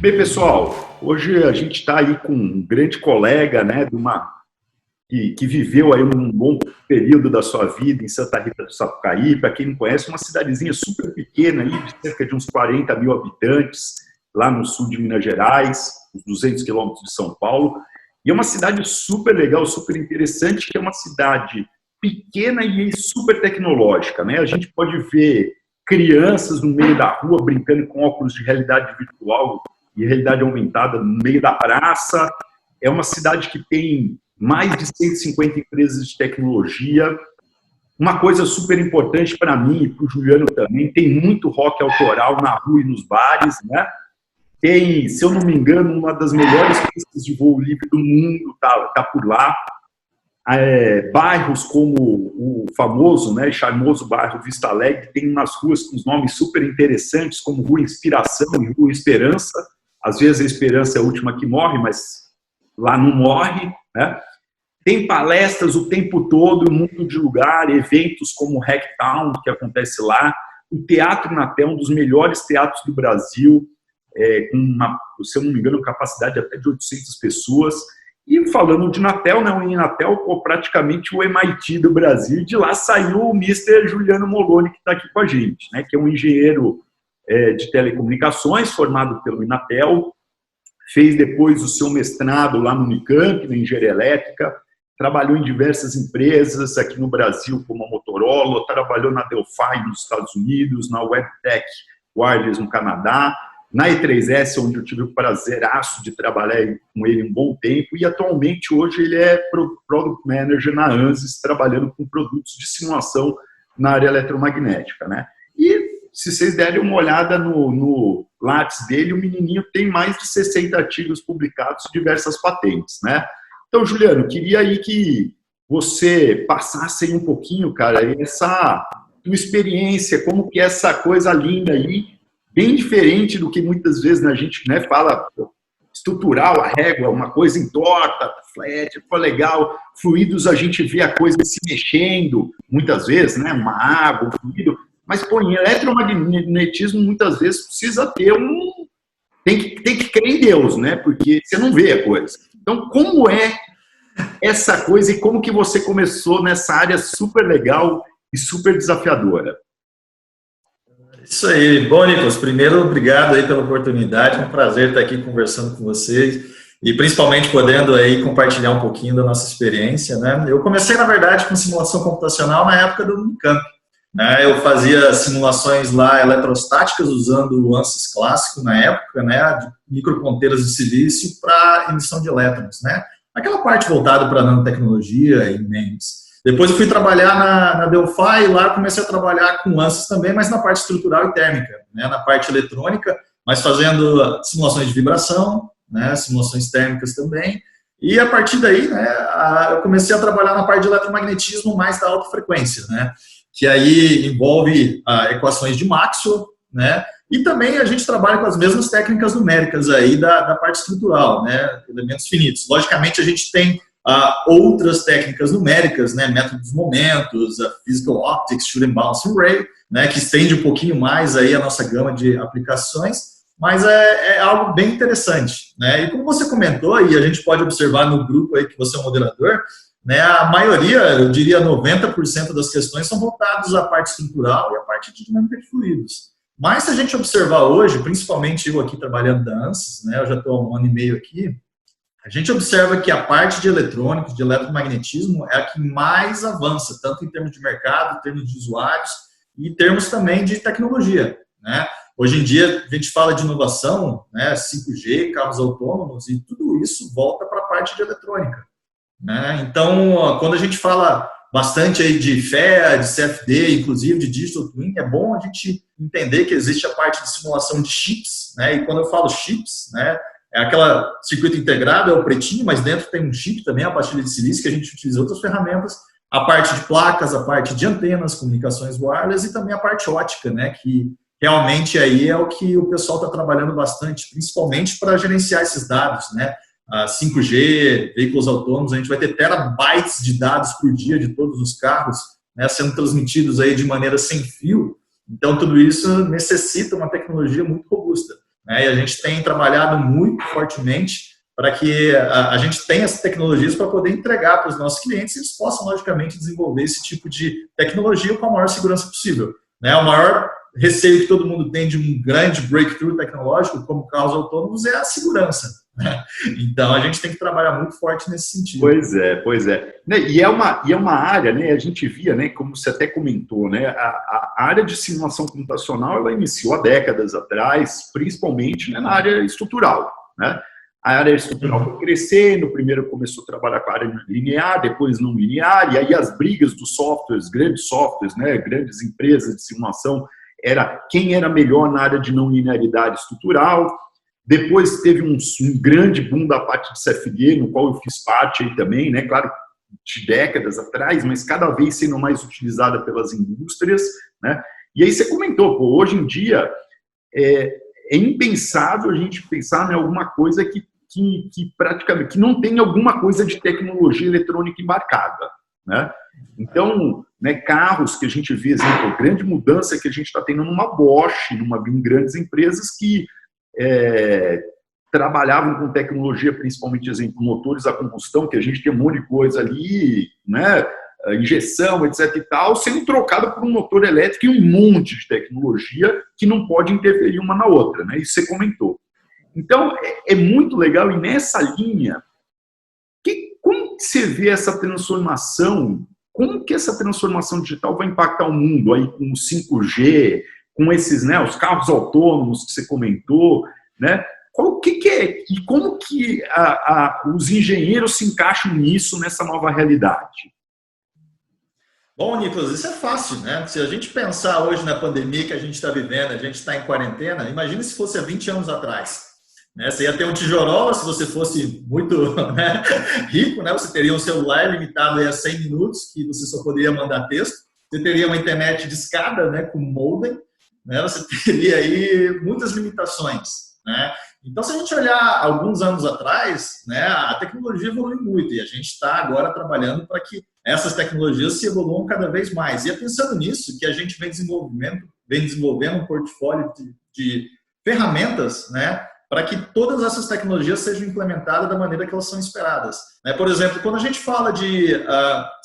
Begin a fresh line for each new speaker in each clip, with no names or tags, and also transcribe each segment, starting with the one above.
Bem, pessoal, hoje a gente está aí com um grande colega, né, que viveu aí um bom período da sua vida em Santa Rita do Sapucaí. Para quem não conhece, uma cidadezinha super pequena, aí, de cerca de uns 40 mil habitantes, lá no sul de Minas Gerais, uns 200 quilômetros de São Paulo. E é uma cidade super legal, super interessante, que é uma cidade pequena e super tecnológica, né? A gente pode ver crianças no meio da rua brincando com óculos de realidade virtual e realidade aumentada no meio da praça. É uma cidade que tem mais de 150 empresas de tecnologia. Uma coisa super importante para mim e para o Juliano também, tem muito rock autoral na rua e nos bares, né? Tem, se eu não me engano, uma das melhores pistas de voo livre do mundo tá por lá. Bairros como o famoso, né, charmoso bairro Vista Alegre, tem umas ruas com os nomes super interessantes, como Rua Inspiração e Rua Esperança. Às vezes a esperança é a última que morre, mas lá não morre, né? Tem palestras o tempo todo, um mundo de lugar, eventos como o Hacktown, que acontece lá. O Teatro Natel, um dos melhores teatros do Brasil, com uma, se eu não me engano, capacidade até de 800 pessoas. E falando de Natel, né, o Inatel, praticamente o MIT do Brasil, e de lá saiu o Mr. Juliano Moloni, que está aqui com a gente, né, que é um engenheiro de telecomunicações, formado pelo Inatel, fez depois o seu mestrado lá no Unicamp, na engenharia elétrica, trabalhou em diversas empresas aqui no Brasil, como a Motorola, trabalhou na Delphi nos Estados Unidos, na Webtec Wireless no Canadá, na E3S, onde eu tive o prazeraço de trabalhar com ele um bom tempo, e atualmente hoje ele é Product Manager na ANSYS, trabalhando com produtos de simulação na área eletromagnética, né? E se vocês derem uma olhada no Lattes dele, o menininho tem mais de 60 artigos publicados, diversas patentes, né? Então, Juliano, queria aí que você passasse aí um pouquinho, cara, essa tua experiência, como que é essa coisa linda aí, bem diferente do que muitas vezes a gente, né, fala estrutural, a régua, uma coisa entorta, flat, foi legal, fluidos a gente vê a coisa se mexendo, muitas vezes, né, uma água, um fluido, mas, pô, em eletromagnetismo muitas vezes precisa ter tem que crer em Deus, né, porque você não vê a coisa. Então, como é essa coisa e como que você começou nessa área super legal e super desafiadora?
Isso aí. Bom, Nicolas, primeiro, obrigado aí pela oportunidade, é um prazer estar aqui conversando com vocês e principalmente podendo aí compartilhar um pouquinho da nossa experiência, né? Eu comecei, na verdade, com simulação computacional na época do Unicamp, né? Eu fazia simulações lá eletrostáticas usando o ANSYS clássico na época, né? De microponteiras de silício para emissão de elétrons, né? Aquela parte voltada para nanotecnologia e MEMS. Depois eu fui trabalhar na Delphi e lá comecei a trabalhar com ANSYS também, mas na parte estrutural e térmica, né, na parte eletrônica, mas fazendo simulações de vibração, né, simulações térmicas também. E a partir daí, né, eu comecei a trabalhar na parte de eletromagnetismo mais da alta frequência, né, que aí envolve equações de Maxwell, né, e também a gente trabalha com as mesmas técnicas numéricas aí da parte estrutural, né, elementos finitos. Logicamente a gente tem outras técnicas numéricas, né, método dos momentos, a Physical Optics, Shoot and Bounce Array, né, que estende um pouquinho mais aí a nossa gama de aplicações, mas é algo bem interessante, né, e como você comentou, e a gente pode observar no grupo aí que você é o moderador, né, a maioria, eu diria 90% das questões são voltadas à parte estrutural e à parte de dinâmica de fluidos. Mas se a gente observar hoje, principalmente eu aqui trabalhando da ANSYS, né, eu já estou há 1 ano e meio aqui, a gente observa que a parte de eletrônicos, de eletromagnetismo, é a que mais avança, tanto em termos de mercado, em termos de usuários e em termos também de tecnologia, né? Hoje em dia, a gente fala de inovação, né, 5G, carros autônomos, e tudo isso volta para a parte de eletrônica, né? Então, quando a gente fala bastante aí de FEA, de CFD, inclusive de Digital Twin, é bom a gente entender que existe a parte de simulação de chips, né? E quando eu falo chips, né, é aquela circuito integrado, é o pretinho, mas dentro tem um chip também, a pastilha de silício, que a gente utiliza outras ferramentas, a parte de placas, a parte de antenas, comunicações wireless e também a parte ótica, né, que realmente aí é o que o pessoal está trabalhando bastante, principalmente para gerenciar esses dados, né, 5G, veículos autônomos, a gente vai ter terabytes de dados por dia de todos os carros, né, sendo transmitidos aí de maneira sem fio, então tudo isso necessita uma tecnologia muito robusta. né? E a gente tem trabalhado muito fortemente para que a gente tenha as tecnologias para poder entregar para os nossos clientes e eles possam, logicamente, desenvolver esse tipo de tecnologia com a maior segurança possível, né? O maior receio que todo mundo tem de um grande breakthrough tecnológico, como carros autônomos, é a segurança, né? Então, a gente tem que trabalhar muito forte nesse sentido.
Pois é. E é uma área, né, a gente via, né, como você até comentou, né, a área de simulação computacional, ela iniciou há décadas atrás, principalmente, né, na área estrutural, né? A área estrutural foi crescendo, primeiro começou a trabalhar com a área linear, depois não linear, e aí as brigas dos grandes softwares, né, grandes empresas de simulação, era quem era melhor na área de não linearidade estrutural. Depois teve um grande boom da parte de CFD, no qual eu fiz parte aí também, né, claro, de décadas atrás, mas cada vez sendo mais utilizada pelas indústrias, né. E aí você comentou, pô, hoje em dia é impensável a gente pensar em alguma coisa que praticamente que não tem alguma coisa de tecnologia eletrônica embarcada, né? Então, né, carros que a gente vê, exemplo, grande mudança que a gente está tendo numa Bosch, em grandes empresas que trabalhavam com tecnologia, principalmente, exemplo, motores a combustão, que a gente tem um monte de coisa ali, né, injeção, etc e tal, sendo trocada por um motor elétrico e um monte de tecnologia que não pode interferir uma na outra, né? Isso você comentou. Então, é muito legal, e nessa linha, como que você vê essa transformação, como que essa transformação digital vai impactar o mundo aí com o 5G, com esses, né, os carros autônomos que você comentou, né? O que é, e como que os engenheiros se encaixam nisso, nessa nova realidade?
Bom, Nicolas, isso é fácil, né? Se a gente pensar hoje na pandemia que a gente está vivendo, a gente está em quarentena, imagine se fosse há 20 anos atrás. Né? Você ia ter um tijorola, se você fosse muito, né, rico, né? Você teria um celular limitado a 100 minutos, que você só poderia mandar texto. Você teria uma internet discada, né, com modem, né? Você teria aí muitas limitações, né? Então, se a gente olhar alguns anos atrás, né, a tecnologia evolui muito e a gente está agora trabalhando para que essas tecnologias se evoluam cada vez mais. E é pensando nisso que a gente vem desenvolvendo um portfólio de ferramentas, né, para que todas essas tecnologias sejam implementadas da maneira que elas são esperadas. Por exemplo, quando a gente fala de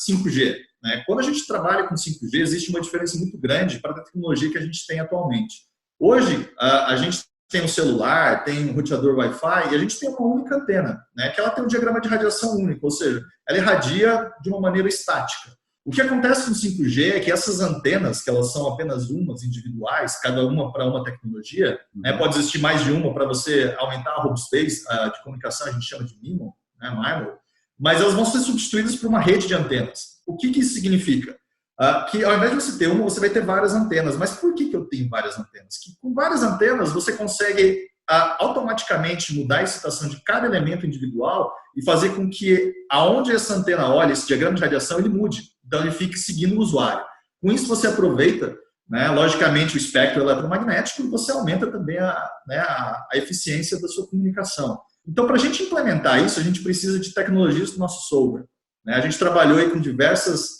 5G, né, quando a gente trabalha com 5G, existe uma diferença muito grande para a tecnologia que a gente tem atualmente. Hoje, a gente tem um celular, tem um roteador Wi-Fi, e a gente tem uma única antena, né, que ela tem um diagrama de radiação único, ou seja, ela irradia de uma maneira estática. O que acontece com o 5G é que essas antenas, que elas são apenas umas individuais, cada uma para uma tecnologia, né, pode existir mais de uma para você aumentar a robustez de comunicação, a gente chama de MIMO, né, mas elas vão ser substituídas por uma rede de antenas. O que isso significa? Que ao invés de você ter uma, você vai ter várias antenas. Mas por que eu tenho várias antenas? Que com várias antenas você consegue automaticamente mudar a excitação de cada elemento individual e fazer com que aonde essa antena olha, esse diagrama de radiação, ele mude. Então ele fique seguindo o usuário. Com isso você aproveita, né, logicamente, o espectro eletromagnético e você aumenta também a eficiência da sua comunicação. Então, para a gente implementar isso, a gente precisa de tecnologias do nosso software, né? A gente trabalhou aí com diversas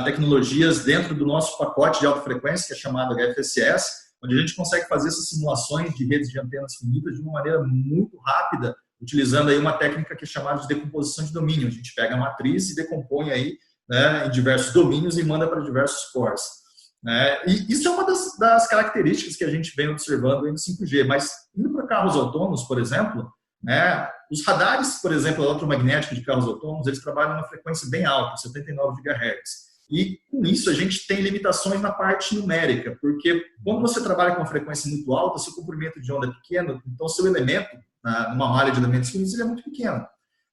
tecnologias dentro do nosso pacote de alta frequência, que é chamado HFSS, onde a gente consegue fazer essas simulações de redes de antenas finitas de uma maneira muito rápida, utilizando aí uma técnica que é chamada de decomposição de domínio. A gente pega a matriz e decompõe aí, né, em diversos domínios e manda para diversos cores. Né? E isso é uma das características que a gente vem observando aí no 5G, mas indo para carros autônomos, por exemplo, né, os radares, por exemplo, eletromagnéticos de carros autônomos, eles trabalham numa frequência bem alta, 79 GHz. E com isso a gente tem limitações na parte numérica, porque quando você trabalha com uma frequência muito alta, seu comprimento de onda é pequeno, então seu elemento, numa malha de elementos finos, ele é muito pequeno.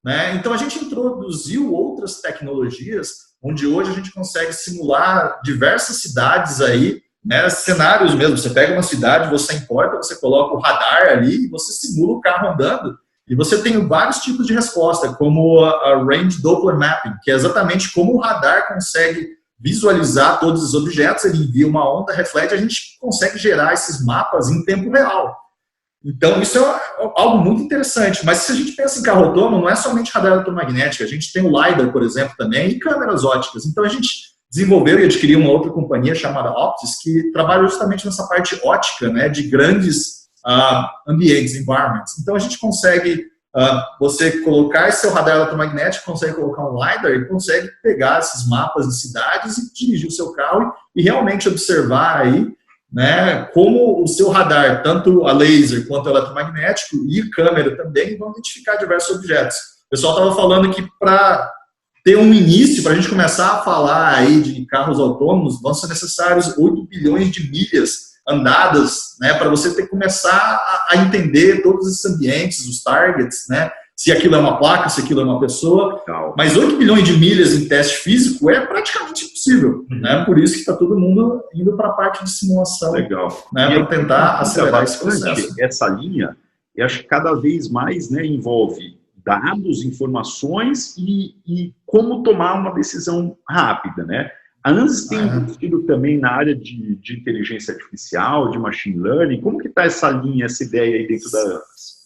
Né? Então a gente introduziu outras tecnologias, onde hoje a gente consegue simular diversas cidades aí, né, cenários mesmo. Você pega uma cidade, você importa, você coloca o radar ali e você simula o carro andando. E você tem vários tipos de resposta, como a Range Doppler Mapping, que é exatamente como o radar consegue visualizar todos os objetos, ele envia uma onda, reflete, a gente consegue gerar esses mapas em tempo real. Então, isso é algo muito interessante. Mas se a gente pensa em carro autônomo, não é somente radar eletromagnético, a gente tem o LiDAR, por exemplo, também, e câmeras óticas. Então, a gente desenvolveu e adquiriu uma outra companhia chamada Optis, que trabalha justamente nessa parte ótica, né, de grandes ambientes, environments. Então, a gente consegue, você colocar esse seu radar eletromagnético, consegue colocar um LiDAR e consegue pegar esses mapas de cidades e dirigir o seu carro e realmente observar aí, né, como o seu radar, tanto a laser quanto o eletromagnético e câmera também, vão identificar diversos objetos. O pessoal estava falando que para ter um início, para a gente começar a falar aí de carros autônomos, vão ser necessários 8 bilhões de milhas andadas, né, para você ter que começar a entender todos esses ambientes, os targets, né, se aquilo é uma placa, se aquilo é uma pessoa. Legal. Mas 8 bilhões de milhas em teste físico é praticamente impossível, né, por isso que está todo mundo indo para a parte de simulação.
Legal.
Né, para tentar acelerar esse processo.
Essa linha, eu acho que cada vez mais, né, envolve dados, informações e como tomar uma decisão rápida, né? A ANSYS tem investido também na área de inteligência artificial, de machine learning. Como que está essa linha, essa ideia aí dentro da ANSYS?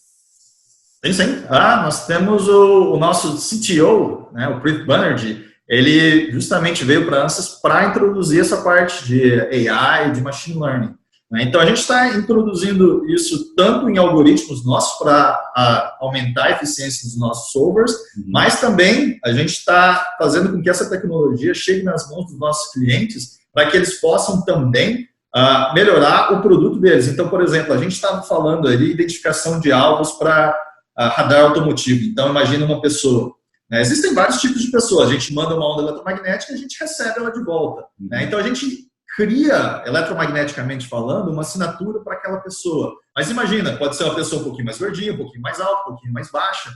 Sim. Nós temos o nosso CTO, né, o Preet Banerjee, ele justamente veio para a ANSYS para introduzir essa parte de AI, de machine learning. Então, a gente está introduzindo isso tanto em algoritmos nossos para aumentar a eficiência dos nossos solvers, mas também a gente está fazendo com que essa tecnologia chegue nas mãos dos nossos clientes para que eles possam também melhorar o produto deles. Então, por exemplo, a gente estava falando ali identificação de alvos para radar automotivo. Então, imagina uma pessoa. Né? Existem vários tipos de pessoas. A gente manda uma onda eletromagnética e a gente recebe ela de volta. Né? Então, a gente cria, eletromagneticamente falando, uma assinatura para aquela pessoa. Mas imagina, pode ser uma pessoa um pouquinho mais gordinha, um pouquinho mais alta, um pouquinho mais baixa,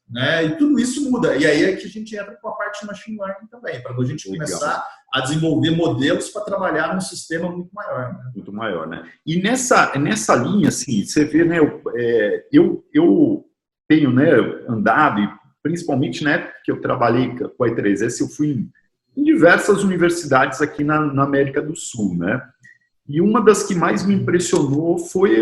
né? E tudo isso muda. E aí é que a gente entra com a parte de machine learning também, para a gente começar a desenvolver modelos para trabalhar num sistema muito maior. Né?
Muito maior, né? E nessa linha, assim, você vê, né? Eu tenho, né, andado, e principalmente, né, que eu trabalhei com a E3S, eu fui em diversas universidades aqui na América do Sul, né? E uma das que mais me impressionou foi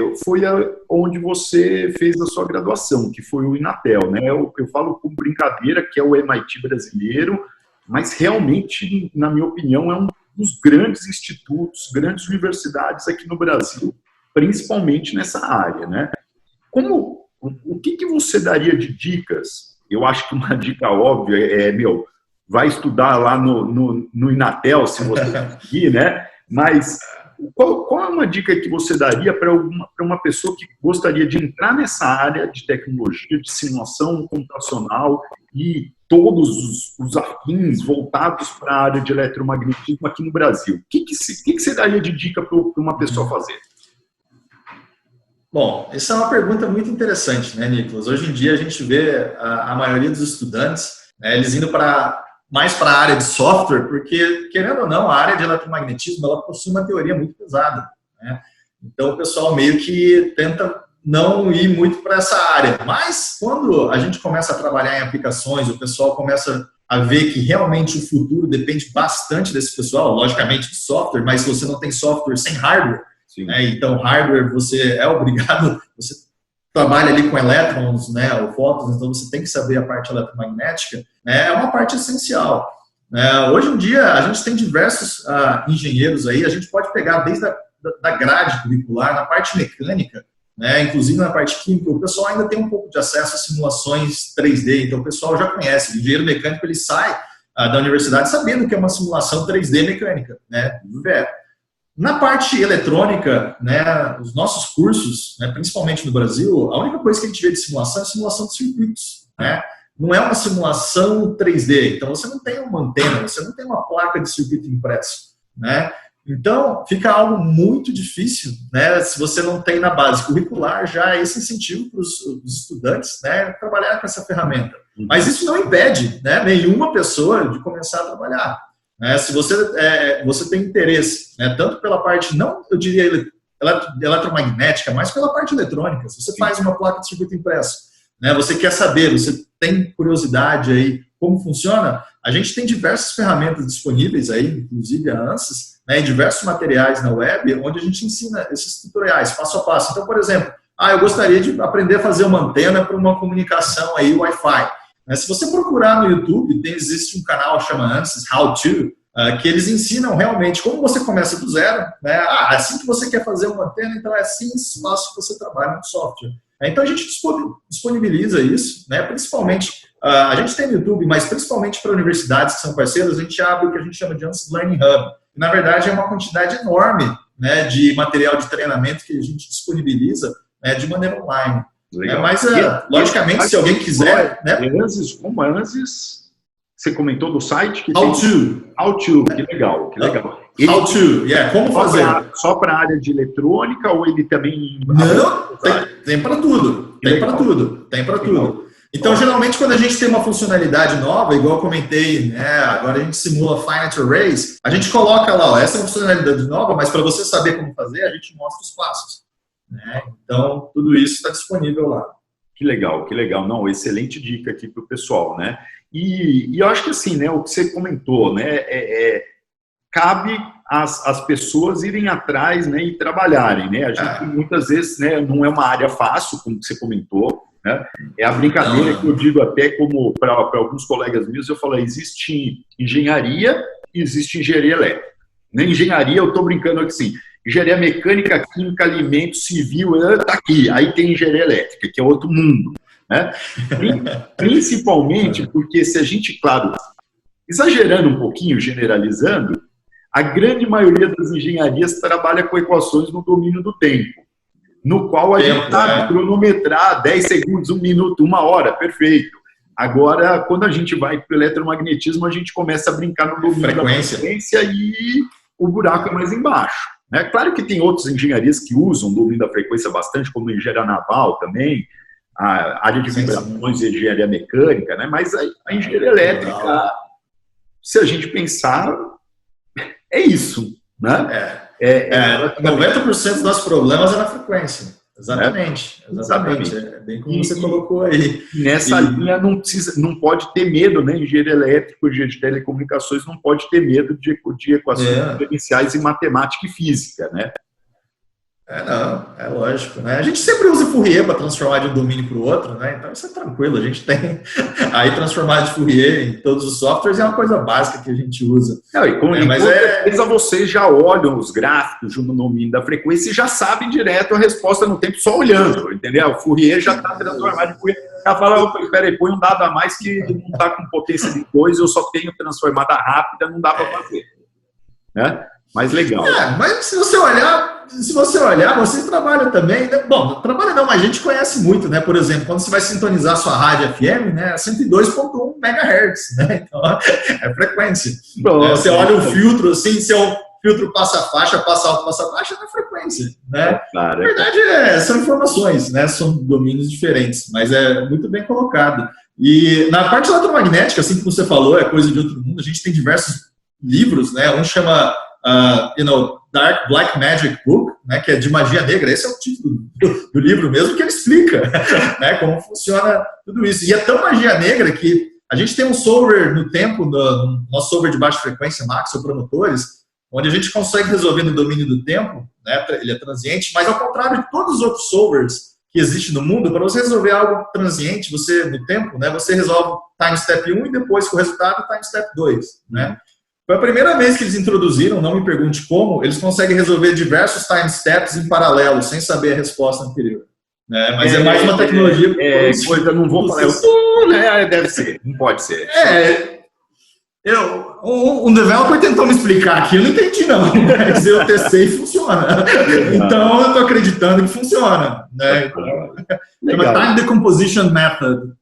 onde você fez a sua graduação, que foi o Inatel, né? Eu falo com brincadeira que é o MIT brasileiro, mas realmente, na minha opinião, é um dos grandes institutos, grandes universidades aqui no Brasil, principalmente nessa área, né? O que você daria de dicas? Eu acho que uma dica óbvia vai estudar lá no Inatel, se você conseguir, né? Mas qual é uma dica que você daria para uma pessoa que gostaria de entrar nessa área de tecnologia, de simulação computacional e todos os afins voltados para a área de eletromagnetismo aqui no Brasil? O que você daria de dica para uma pessoa fazer?
Bom, essa é uma pergunta muito interessante, né, Nicolas? Hoje em dia a gente vê a maioria dos estudantes, né, eles indo mais para a área de software, porque, querendo ou não, a área de eletromagnetismo ela possui uma teoria muito pesada. Né? Então, o pessoal meio que tenta não ir muito para essa área. Mas, quando a gente começa a trabalhar em aplicações, o pessoal começa a ver que realmente o futuro depende bastante desse pessoal, logicamente de software, mas se você não tem software sem hardware, né? Então, hardware você é obrigado, você trabalha ali com elétrons, né, ou fótons, então você tem que saber a parte eletromagnética, né, é uma parte essencial. Hoje em dia, a gente tem diversos engenheiros aí, a gente pode pegar desde a grade curricular, na parte mecânica, né, inclusive na parte química, o pessoal ainda tem um pouco de acesso a simulações 3D, então o pessoal já conhece, o engenheiro mecânico ele sai da universidade sabendo que é uma simulação 3D mecânica, né, Na parte eletrônica, né, os nossos cursos, né, principalmente no Brasil, a única coisa que a gente vê de simulação é simulação de circuitos. Né? Não é uma simulação 3D. Então, você não tem uma antena, você não tem uma placa de circuito impresso. Né? Então, fica algo muito difícil, né, se você não tem na base curricular já esse incentivo para os estudantes, né, trabalhar com essa ferramenta. Mas isso não impede, né, nenhuma pessoa de começar a trabalhar. Se você tem interesse, né, tanto pela parte, não eu diria eletromagnética, mas pela parte eletrônica. Se você faz uma placa de circuito impresso, né, você quer saber, você tem curiosidade aí como funciona, a gente tem diversas ferramentas disponíveis aí, inclusive a ANSYS, né, e diversos materiais na web, onde a gente ensina esses tutoriais, passo a passo. Então, por exemplo, eu gostaria de aprender a fazer uma antena para uma comunicação aí Wi-Fi. Se você procurar no YouTube, existe um canal que chama ANSYS How To, que eles ensinam realmente como você começa do zero, né? Assim que você quer fazer uma antena, então é assim fácil que você trabalha no software. Então a gente disponibiliza isso, né? Principalmente, a gente tem no YouTube, mas principalmente para universidades que são parceiras, a gente abre o que a gente chama de Ansys Learning Hub. E, na verdade, é uma quantidade enorme, né, de material de treinamento que a gente disponibiliza, né, de maneira online. Mas, logicamente, se alguém quiser...
Como Ansys, você comentou do site? Que
How
to, que legal, que legal.
Como fazer?
Só para a área de eletrônica ou ele também...
Não, tem para tudo. Tem para tudo. Então, geralmente, quando a gente tem uma funcionalidade nova, igual eu comentei, né, agora a gente simula Finite Arrays, a gente coloca lá, essa é uma funcionalidade nova, mas para você saber como fazer, a gente mostra os passos. Né? Então, tudo isso está disponível lá.
Que legal, que legal. Não, excelente dica aqui para o pessoal, né? E eu acho que assim, né, o que você comentou, né, cabe às pessoas irem atrás, né, e trabalharem, né? A gente muitas vezes, né, não é uma área fácil, como você comentou, né? É a brincadeira que eu digo até como para alguns colegas meus, eu falo, existe engenharia e existe engenharia elétrica. Na engenharia, eu estou brincando aqui assim, engenharia mecânica, química, alimentos, civil, está aqui. Aí tem engenharia elétrica, que é outro mundo. Né? Principalmente porque se a gente, claro, exagerando um pouquinho, generalizando, a grande maioria das engenharias trabalha com equações no domínio do tempo, no qual a gente sabe cronometrar 10 segundos, 1 minuto, 1 hora, perfeito. Agora, quando a gente vai para o eletromagnetismo, a gente começa a brincar no domínio da frequência e o buraco é mais embaixo. Né? Claro que tem outras engenharias que usam o domínio da frequência bastante, como a engenharia naval também, a área de vibrações e engenharia mecânica, né? Mas a engenharia elétrica, se a gente pensar, é isso. Né?
90% dos nossos problemas é na frequência. Exatamente. É bem como você colocou aí.
Nessa linha não pode ter medo, né? Engenharia elétrica, engenharia de telecomunicações não pode ter medo de equações diferenciais em matemática e física, né?
É lógico, né? A gente sempre usa Fourier para transformar de um domínio para o outro, né? Então isso é tranquilo, a gente tem aí transformar de Fourier em todos os softwares é uma coisa básica que a gente usa.
Mas certeza vocês já olham os gráficos no domínio da frequência e já sabem direto a resposta no tempo só olhando, entendeu? O Fourier já está transformado de Fourier. Ela fala, peraí, põe um dado a mais que não está com potência de 2, eu só tenho transformada rápida, não dá para fazer. Né? Mas legal.
Mas se você olhar, você trabalha também, né? Bom, trabalha não, mas a gente conhece muito, né? Por exemplo, quando você vai sintonizar sua rádio FM, né? 102.1 MHz, né? Então, é frequência. Você olha o filtro, assim, se é um filtro passa-faixa, passa alto, passa-baixa, é frequência, né?
Claro.
Na verdade, são informações, né? São domínios diferentes, mas é muito bem colocado. E na parte eletromagnética, assim como você falou, é coisa de outro mundo, a gente tem diversos livros, né? Um chama Dark Black Magic Book, né, que é de magia negra. Esse é o título do livro mesmo, que ele explica né, como funciona tudo isso. E é tão magia negra que a gente tem um solver no tempo, no nosso solver de baixa frequência, Maxwell para motores, onde a gente consegue resolver no domínio do tempo, né, ele é transiente, mas ao contrário de todos os outros solvers que existem no mundo, para você resolver algo transiente, no tempo, né, você resolve time step 1 e depois com o resultado time step 2, né? Foi a primeira vez que eles introduziram, não me pergunte como, eles conseguem resolver diversos time steps em paralelo, sem saber a resposta anterior. Né? Mas é mais uma tecnologia...
coisa, não vou falar, deve ser, não pode ser.
Um developer tentou me explicar aqui, eu não entendi não, mas eu testei e funciona. Então eu estou acreditando que funciona. Né? Chama Time Decomposition Method.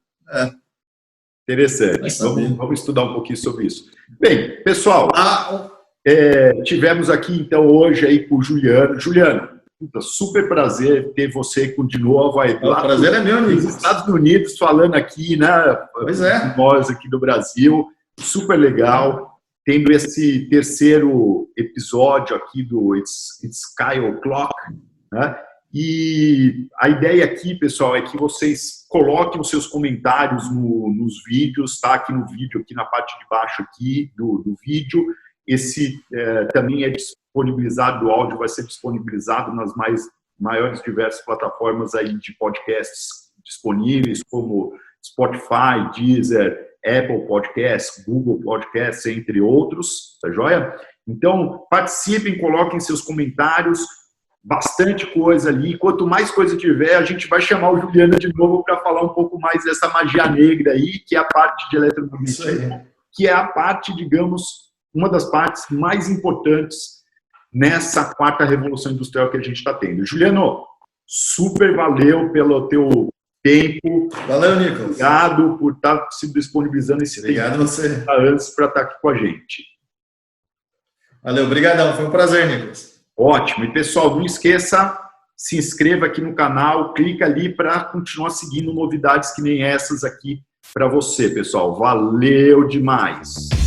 Interessante. Vamos estudar um pouquinho sobre isso. Bem, pessoal, tivemos aqui então hoje aí com o Juliano. Juliano, super prazer ter você de novo aí.
O prazer é meu, amigo.
Nos Estados Unidos, falando aqui, né?
Pois é.
Nós aqui do Brasil, super legal. Tendo esse terceiro episódio aqui do It's Sky O'Clock, né? E a ideia aqui, pessoal, é que vocês coloquem os seus comentários nos vídeos, tá? Aqui no vídeo, aqui na parte de baixo aqui do vídeo. Esse também é disponibilizado, o áudio vai ser disponibilizado nas maiores diversas plataformas aí de podcasts disponíveis, como Spotify, Deezer, Apple Podcasts, Google Podcasts, entre outros, tá joia? Então, participem, coloquem seus comentários, bastante coisa ali. Quanto mais coisa tiver, a gente vai chamar o Juliano de novo para falar um pouco mais dessa magia negra aí, que é a parte de eletromagnetismo, que é a parte, digamos, uma das partes mais importantes nessa quarta revolução industrial que a gente está tendo. Juliano, super valeu pelo teu tempo.
Valeu, Nicolas.
Obrigado por estar se disponibilizando esse
tempo você.
Antes para estar aqui com a gente.
Valeu, obrigadão. Foi um prazer, Nicolas.
Ótimo. E, pessoal, não esqueça, se inscreva aqui no canal, clica ali para continuar seguindo novidades que nem essas aqui para você, pessoal. Valeu demais!